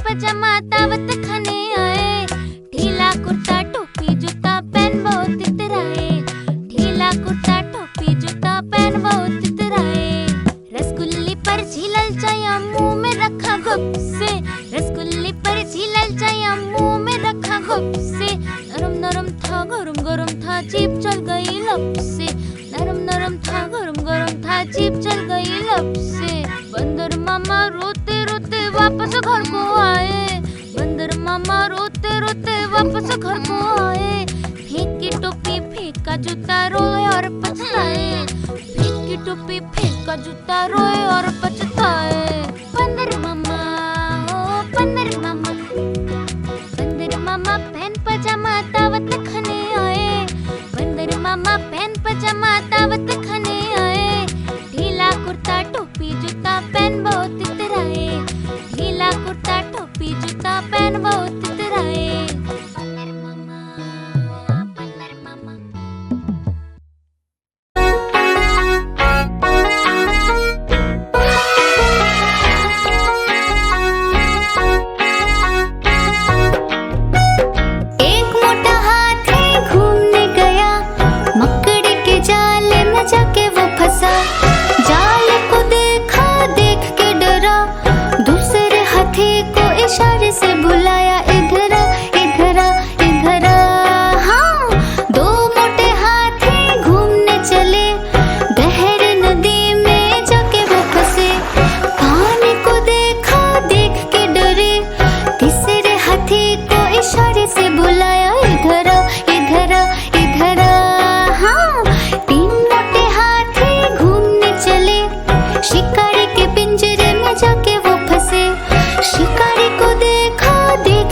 पजामा दावत खाने आए। ढीला कुर्ता टोपी जूता पहन वो तितराए। ढीला कुर्ता टोपी जूता पहन वो तितराए। रसगुल्ली पर झीलल चाया मुंह में रखा गुप से। रसगुल्ली पर झीलल चाया मुंह में रखा गुप से। नरम नरम था गरम गरम था जीभ चल गई लब से। नरम नरम था गरम गरम था जीभ चल गई लब से। बंदर मामा रोते रोते वापस घर को आए। बंदर मामा रोते रोते वापस घर को आए। फेंकी टोपी फेंका जूता रोए और पछताए। फेंकी टोपी फेंका जूता रोए और पछताए। बंदर मामा ओ बंदर मामा। बंदर मामा पहन पजामा दावत खाने आए। बंदर मामा पहन पजामा दावत खाने आए। ढीला कुर्ता टोपी जूता पहन वो तितराए। ढीला कुर्ता टोपी जूता पहन वो तितराए। बंदर मामा बंदर मामा। एक मोटा हाथी घूमने गया। मकड़ी के जाल में जाके वो फंसा। जाल को देखा, देख के डरा। दूसरे हाथी को इशारे से बुलाया, इधर आ इधर आ इधर आ। हाँ, दो मोटे हाथी घूमने चले। गहरी नदी में जाके वो फंसे। पानी को देखा, देख के डरे। तीसरे हाथी को इशारे से बुलाया, इधर आ इधर आ इधर आ। हाँ, तीन मोटे हाथी घूमने चले। शिकारी के पिंजरे में जाके वो फंसे। शिकारी को देखा, देख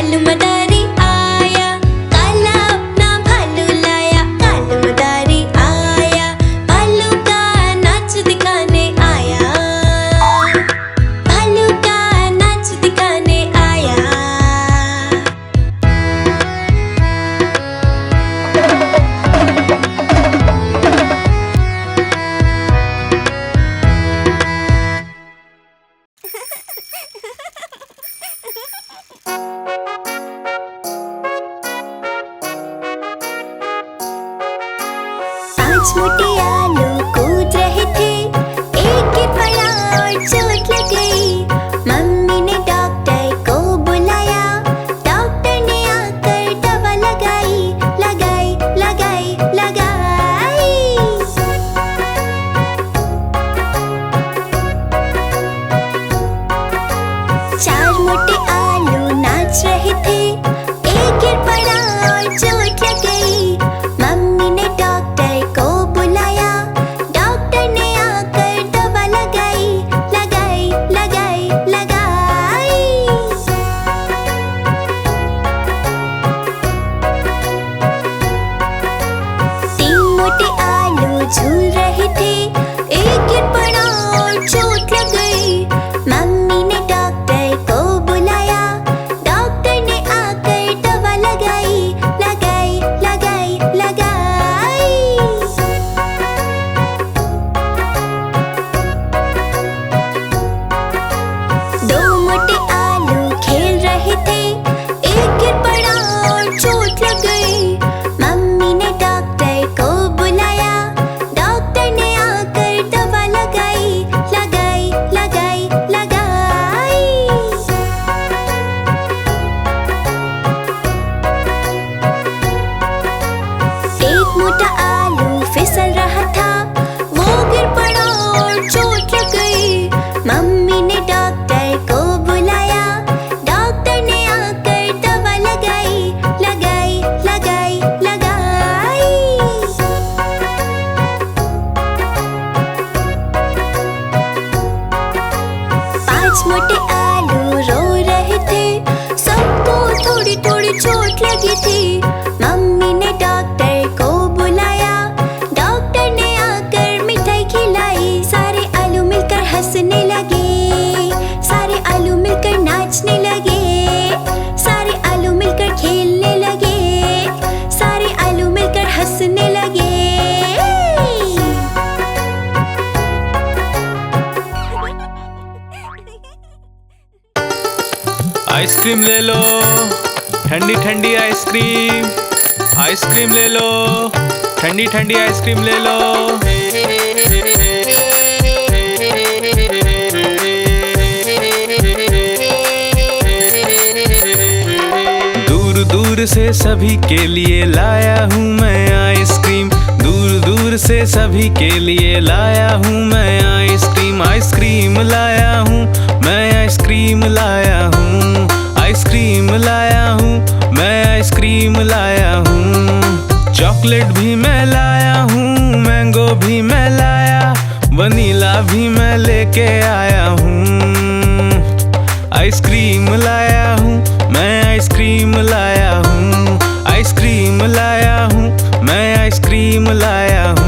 कालू मदारी आया, काला अपना भालू लाया। कालू मदारी आया, भालू का नाच दिखाने आया। भालू का नाच दिखाने आया। पांच मोटे आलू कूद रहे थे, एक गिर पड़ा और चोट लग गई। मम्मी ने डॉक्टर को बुलाया, डॉक्टर ने आकर दवा लगाई, लगाई लगाई लगाई। चार मोटे आलू नाच रहे थे, एक गिर पड़ा और चोट लग गई। मम्मी ने डॉक्टर को बुलाया, डॉक्टर ने आकर दवा लगाई, लगाई लगाई लगाई। तीन मोटे आलू झूल रहे थे, एक गिर पड़ा और चोट लग गई। मम्मी ने डॉक्टर को बुलाया, डॉक्टर ने आकर दवा लगाई, लगाई लगाई लगाई। दो मोटे आलू खेल रहे थे, एक गिर पड़ा और चोट लग गई। मम्मी ने डॉक्टर को बुलाया, डॉक्टर ने आकर दवा लगाई, लगाई लगाई लगाई। एक मोटा आलू फिसल रहा था, वो गिर पड़ा और चोट लग गई। मम्मी ने डॉक्टर को बुलाया, डॉक्टर ने आकर दवा लगाई, लगाई लगाई लगाई। पांच मोटे आलू रो रहे थे, सबको थोड़ी थोड़ी चोट लगी थी। मम्मी ने डॉक्टर को बुलाया, डॉक्टर ने आकर मिठाई खिलाई। सारे आलू मिलकर हंसने लगे, सारे आलू मिलकर नाचने लगे, सारे आलू मिलकर खेलने लगे, सारे आलू मिलकर हंसने लगे। आइसक्रीम ले लो, ठंडी ठंडी आइसक्रीम। आइसक्रीम ले लो, ठंडी ठंडी आइसक्रीम ले लो। दूर दूर से सभी के लिए लाया हूँ मैं आइसक्रीम। दूर दूर से सभी के लिए लाया हूँ मैं आइसक्रीम। आइसक्रीम लाया हूँ मैं, आइसक्रीम लाया हूँ। आइसक्रीम लाया हूँ मैं, आइसक्रीम लाया हूँ। चॉकलेट भी मैं लाया हूँ, मैंगो भी मैं लाया, वनीला भी मैं लेके आया हूँ। आइसक्रीम लाया हूँ मैं, आइसक्रीम लाया हूँ। आइसक्रीम लाया हूँ मैं, आइसक्रीम लाया हूँ।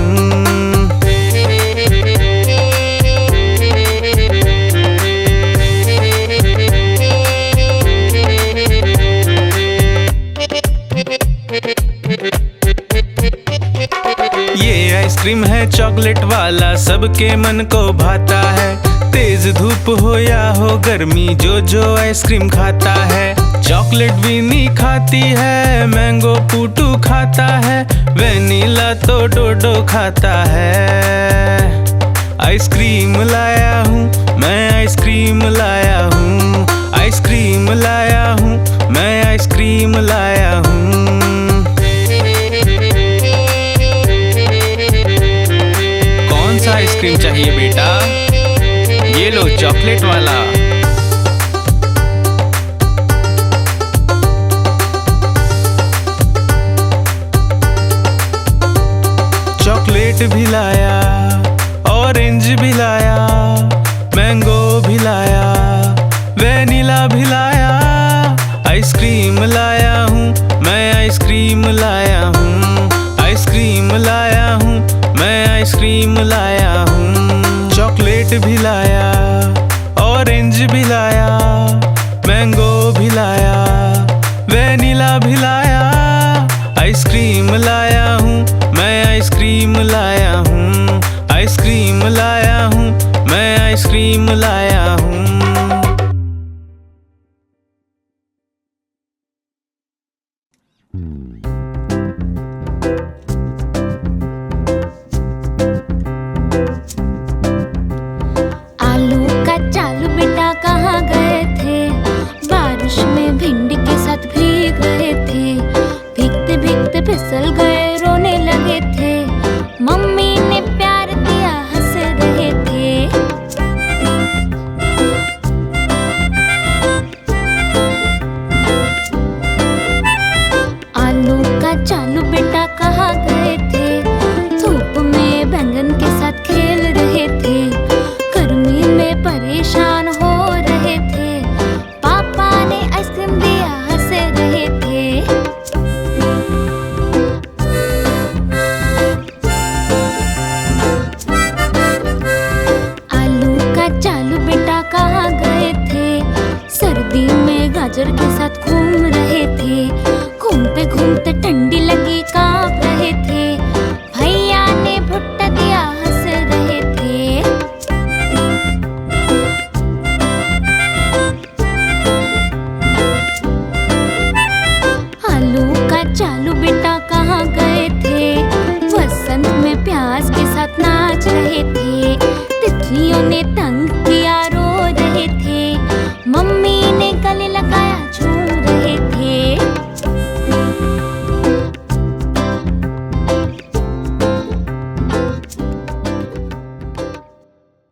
ये आइसक्रीम है चॉकलेट वाला, सबके मन को भाता है। तेज धूप हो या हो गर्मी, जो जो आइसक्रीम खाता है। चॉकलेट बीनी खाती है, मैंगो पूटू खाता है, वेनिला तो डोडो खाता है। आइसक्रीम लाया हूँ मैं, आइसक्रीम लाया हूँ। आइसक्रीम लाया हूँ मैं, आइसक्रीम लाया हूँ। कौन सा आइसक्रीम चाहिए बेटा? ये लो चॉकलेट वाला। चॉकलेट भी लाया, ऑरेंज भी लाया, मैंगो भी लाया, वेनिला भी लाया, आइसक्रीम आइसक्रीम लाया हूँ, मैं आइसक्रीम लाया हूँ, आइसक्रीम लाया हूँ, मैं आइसक्रीम लाया हूँ। चॉकलेट भी लाया, ऑरेंज भी लाया, मैंगो भी लाया, वेनिला भी लाया। आइसक्रीम लाया हूँ, मैं आइसक्रीम लाया हूँ, आइसक्रीम लाया हूँ, मैं आइसक्रीम लाया हूँ। आलू का चालू बेटा कहाँ गए थे? बारिश में भिंडी के साथ भीग रहे थे। भीगते भीगते फिसल गए, रोने लगे थे। मम्मी ने प्यार दिया, हंस रहे थे। आलू का चालू बेटा कहाँ गए थे? धूप में बैंगन के साथ खेल रहे थे। गर्मी में परेशान हो रहे थे। पापा ने आइसक्रीम दिया, हंस रहे थे। आलू का चालू बेटा कहाँ गए थे? सर्दी में गाजर के साथ घूम रहे थे। घूमते घूमते